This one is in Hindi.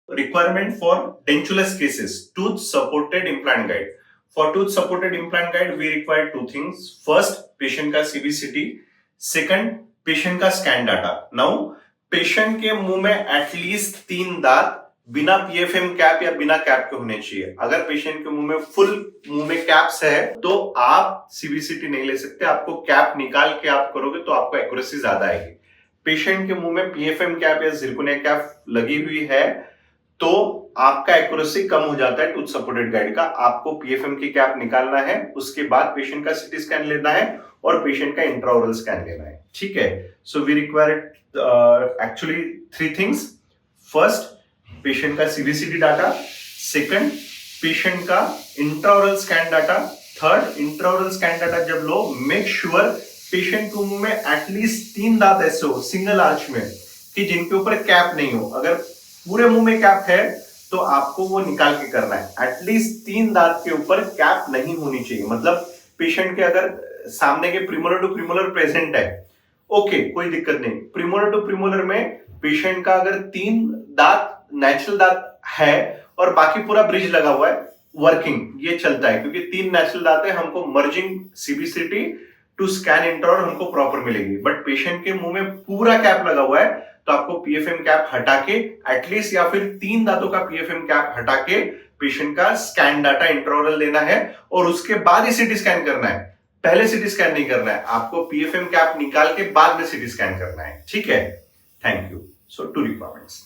requirement for dentulous cases, tooth supported implant guide. For tooth supported implant guide, we require two things. First, patient का CBCT. Second, patient का scan data. Now, patient के मुंह में एटलीस्ट 3 दांत बिना पीएफएम कैप या बिना कैप के होने चाहिए. अगर पेशेंट के मुंह में फुल मुंह में कैप्स है तो आप सीबीसीटी नहीं ले सकते. आपको कैप निकाल के आप करोगे तो आपको एक्यूरेसी ज्यादा आएगी. पेशेंट के मुंह में पीएफएम कैप या जिरकोनिया कैप लगी हुई है तो आपका एक्यूरेसी कम हो जाता है टूथ सपोर्टेड गाइड का. आपको पीएफएम की कैप निकालना है, उसके बाद पेशेंट का सीटी स्कैन लेना है और पेशेंट का इंट्राओरल स्कैन लेना है. ठीक है. So we require actually 3 things. First, patient का सीबीसीटी डाटा. सेकंड, पेशेंट का intraoral scan data. Third, intraoral scan data जब लो, मेक श्योर पेशेंट के मुंह में एटलीस्ट 3 दांत ऐसे हो सिंगल आर्च में कि जिनके ऊपर कैप नहीं हो. अगर पूरे मुंह में कैप है तो आपको वो निकाल के करना है. एटलीस्ट 3 दांत के ऊपर कैप नहीं होनी चाहिए. मतलब पेशेंट के अगर सामने के प्रीमोलर टू प्रीमोलर प्रेजेंट है, ओके, कोई दिक्कत नहीं. प्रीमोलर टू प्रीमोलर में पेशेंट का अगर 3 दांत नेचुरल दांत है और बाकी पूरा ब्रिज लगा हुआ है, वर्किंग, ये चलता है क्योंकि 3 नेचुरल दांत है. हमको मर्जिंग सीबीसीटी टू स्कैन इंट्राओरल हमको प्रॉपर मिलेगी. बट पेशेंट के मुंह में पूरा कैप लगा हुआ है तो आपको पीएफएम कैप हटा के एटलीस्ट या फिर 3 दांतों का पीएफएम कैप हटा के पेशेंट का स्कैन डाटा इंट्राओरल लेना है और उसके बाद ही सीटी स्कैन करना है. पहले सीटी स्कैन नहीं करना है. आपको पीएफएम कैप निकाल के बाद में सीटी स्कैन करना है. ठीक है. Thank you. So 2 requirements.